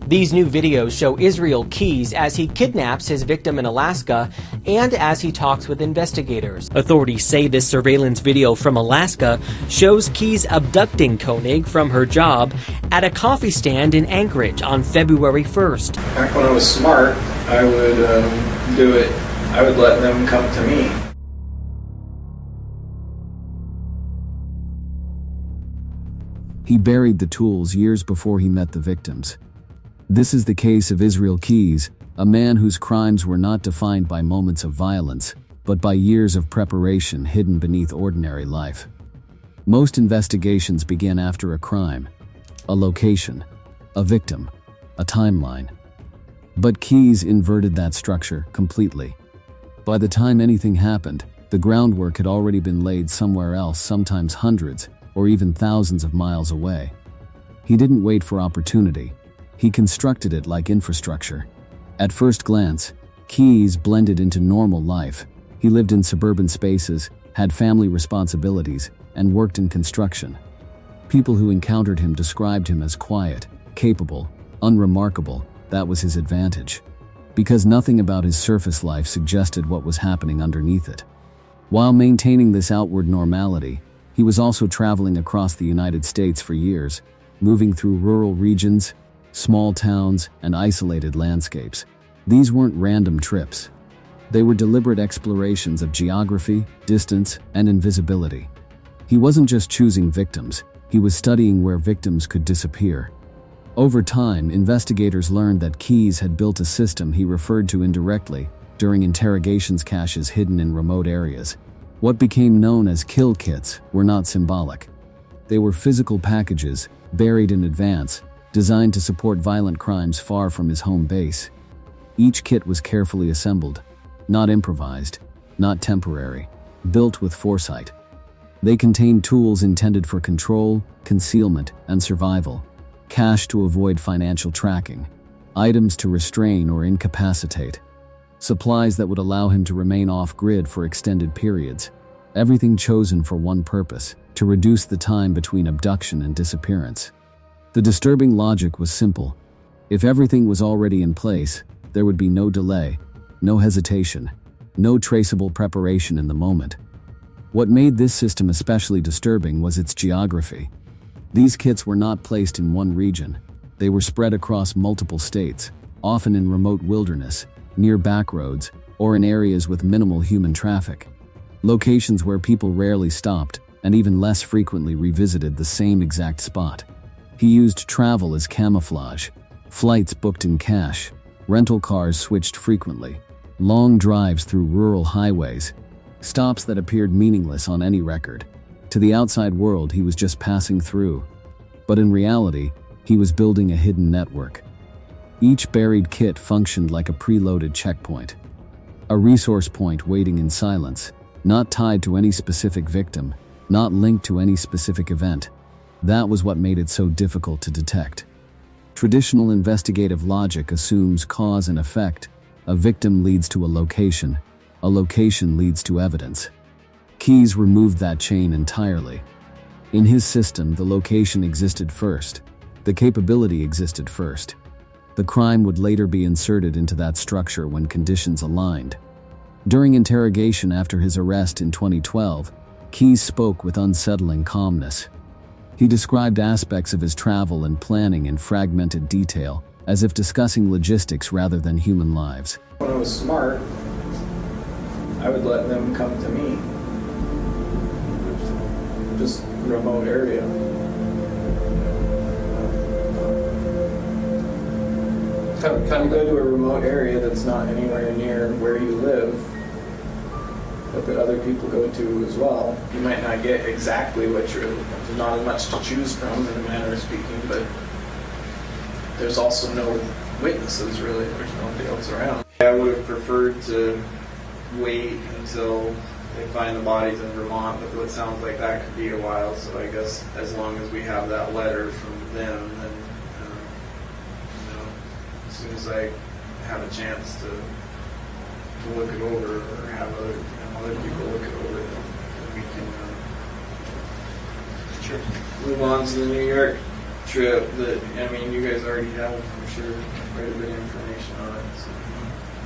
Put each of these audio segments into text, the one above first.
These new videos show Israel Keyes as he kidnaps his victim in Alaska and as he talks with investigators. Authorities say this surveillance video from Alaska shows Keyes abducting Koenig from her job at a coffee stand in Anchorage on February 1st. Back when I was smart, I would do it. I would let them come to me. He buried the tools years before he met the victims. This is the case of Israel Keyes, a man whose crimes were not defined by moments of violence, but by years of preparation hidden beneath ordinary life. Most investigations begin after a crime, a location, a victim, a timeline. But Keyes inverted that structure completely. By the time anything happened, the groundwork had already been laid somewhere else, sometimes hundreds or even thousands of miles away. He didn't wait for opportunity. He constructed it like infrastructure. At first glance, Keyes blended into normal life. He lived in suburban spaces, had family responsibilities, and worked in construction. People who encountered him described him as quiet, capable, unremarkable. That was his advantage, because nothing about his surface life suggested what was happening underneath it. While maintaining this outward normality, he was also traveling across the United States for years, moving through rural regions, small towns, and isolated landscapes. These weren't random trips. They were deliberate explorations of geography, distance, and invisibility. He wasn't just choosing victims, he was studying where victims could disappear. Over time, investigators learned that Keyes had built a system he referred to indirectly during interrogations, caches hidden in remote areas. What became known as kill kits were not symbolic. They were physical packages, buried in advance, designed to support violent crimes far from his home base. Each kit was carefully assembled, not improvised, not temporary, built with foresight. They contained tools intended for control, concealment, and survival, cash to avoid financial tracking, items to restrain or incapacitate, supplies that would allow him to remain off-grid for extended periods, everything chosen for one purpose: to reduce the time between abduction and disappearance. The disturbing logic was simple. If everything was already in place, there would be no delay, no hesitation, no traceable preparation in the moment. What made this system especially disturbing was its geography. These kits were not placed in one region. They were spread across multiple states, often in remote wilderness, near backroads, or in areas with minimal human traffic. Locations where people rarely stopped, and even less frequently revisited the same exact spot. He used travel as camouflage, flights booked in cash, rental cars switched frequently, long drives through rural highways, stops that appeared meaningless on any record. To the outside world, he was just passing through. But in reality, he was building a hidden network. Each buried kit functioned like a preloaded checkpoint, a resource point waiting in silence, not tied to any specific victim, not linked to any specific event. That was what made it so difficult to detect. Traditional investigative logic assumes cause and effect. A victim leads to a location leads to evidence. Keyes removed that chain entirely. In his system, the location existed first. The capability existed first. The crime would later be inserted into that structure when conditions aligned. During interrogation after his arrest in 2012, Keyes spoke with unsettling calmness. He described aspects of his travel and planning in fragmented detail, as if discussing logistics rather than human lives. When I was smart, I would let them come to me. Just remote area. Come go to a remote area that's not anywhere near where you live, but that other people go to as well. You might not get exactly what there's not as much to choose from in a manner of speaking, but there's also no witnesses really. There's nobody else around. I would have preferred to wait until they find the bodies in Vermont, but it sounds like that could be a while, so I guess as long as we have that letter from them, then as soon as I have a chance to look it over or have other people look it over, then we can move on to the New York trip that, I mean, you guys already have, I'm sure, quite a bit of information on it. So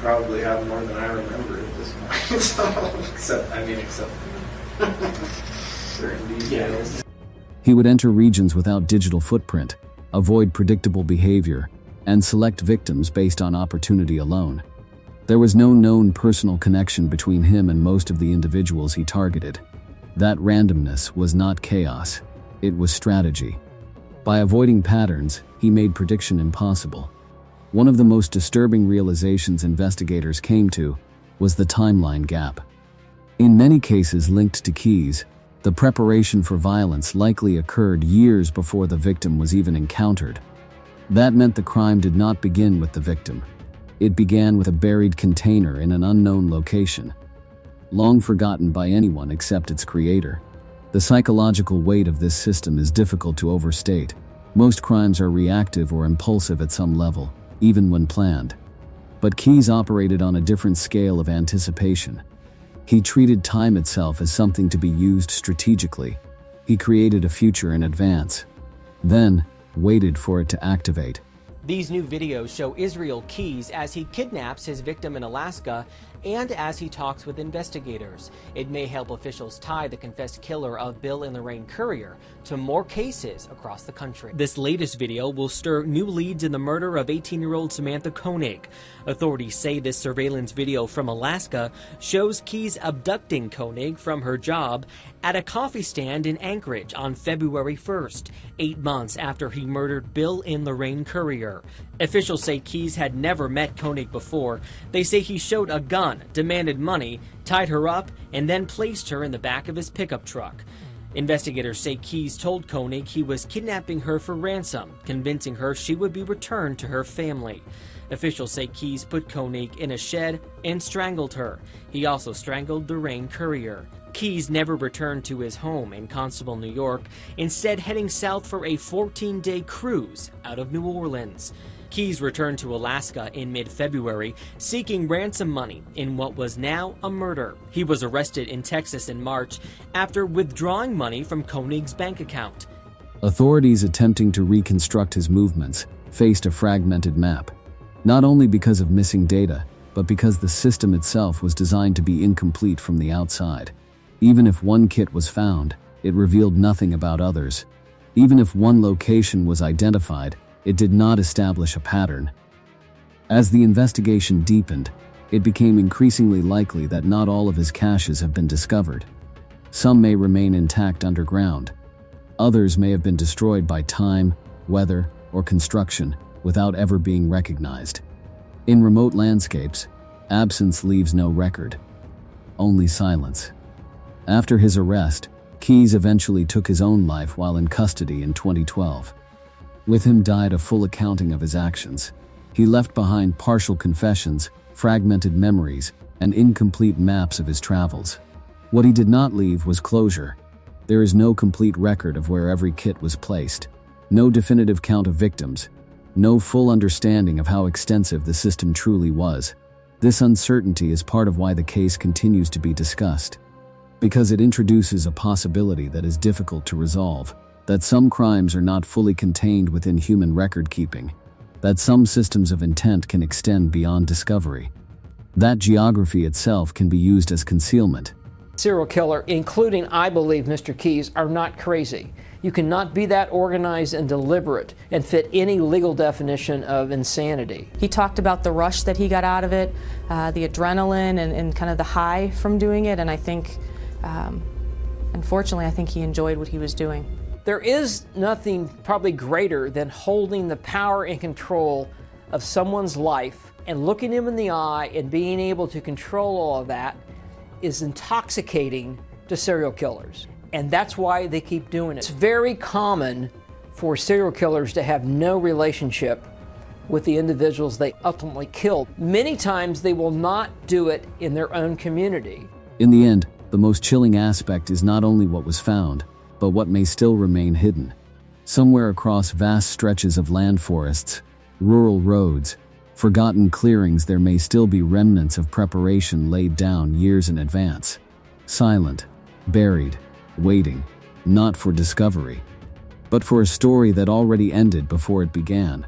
probably have more than I remember at this point. So, except certain details. He would enter regions without digital footprint, avoid predictable behavior, and select victims based on opportunity alone. There was no known personal connection between him and most of the individuals he targeted. That randomness was not chaos, it was strategy. By avoiding patterns, he made prediction impossible. One of the most disturbing realizations investigators came to was the timeline gap. In many cases linked to Keyes, the preparation for violence likely occurred years before the victim was even encountered. That meant the crime did not begin with the victim. It began with a buried container in an unknown location, long forgotten by anyone except its creator. The psychological weight of this system is difficult to overstate. Most crimes are reactive or impulsive at some level, even when planned. But Keyes operated on a different scale of anticipation. He treated time itself as something to be used strategically. He created a future in advance, then waited for it to activate. These new videos show Israel Keyes as he kidnaps his victim in Alaska and as he talks with investigators. It may help officials tie the confessed killer of Bill and Lorraine Currier to more cases across the country. This latest video will stir new leads in the murder of 18-year-old Samantha Koenig. Authorities say this surveillance video from Alaska shows Keyes abducting Koenig from her job at a coffee stand in Anchorage on February 1st, 8 months after he murdered Bill and Lorraine Currier. Officials say Keyes had never met Koenig before. They say he showed a gun, demanded money, tied her up, and then placed her in the back of his pickup truck. Investigators say Keyes told Koenig he was kidnapping her for ransom, convincing her she would be returned to her family. Officials say Keyes put Koenig in a shed and strangled her. He also strangled Lorraine Currier. Keyes never returned to his home in Constable, New York, instead heading south for a 14-day cruise out of New Orleans. Keyes returned to Alaska in mid-February, seeking ransom money in what was now a murder. He was arrested in Texas in March after withdrawing money from Koenig's bank account. Authorities attempting to reconstruct his movements faced a fragmented map, not only because of missing data, but because the system itself was designed to be incomplete from the outside. Even if one kit was found, it revealed nothing about others. Even if one location was identified, it did not establish a pattern. As the investigation deepened, it became increasingly likely that not all of his caches have been discovered. Some may remain intact underground. Others may have been destroyed by time, weather, or construction without ever being recognized. In remote landscapes, absence leaves no record, only silence. After his arrest, Keyes eventually took his own life while in custody in 2012. With him died a full accounting of his actions. He left behind partial confessions, fragmented memories, and incomplete maps of his travels. What he did not leave was closure. There is no complete record of where every kit was placed, no definitive count of victims, no full understanding of how extensive the system truly was. This uncertainty is part of why the case continues to be discussed, because it introduces a possibility that is difficult to resolve. That some crimes are not fully contained within human record keeping, that some systems of intent can extend beyond discovery. That geography itself can be used as concealment. Serial killer, including, I believe, Mr. Keyes, are not crazy. You cannot be that organized and deliberate and fit any legal definition of insanity. He talked about the rush that he got out of it, the adrenaline and kind of the high from doing it, and I think, unfortunately, I think he enjoyed what he was doing. There is nothing probably greater than holding the power and control of someone's life and looking him in the eye and being able to control all of that is intoxicating to serial killers. And that's why they keep doing it. It's very common for serial killers to have no relationship with the individuals they ultimately kill. Many times they will not do it in their own community. In the end, the most chilling aspect is not only what was found, but what may still remain hidden. Somewhere across vast stretches of land forests, rural roads, forgotten clearings, there may still be remnants of preparation laid down years in advance. Silent, buried, waiting, not for discovery, but for a story that already ended before it began.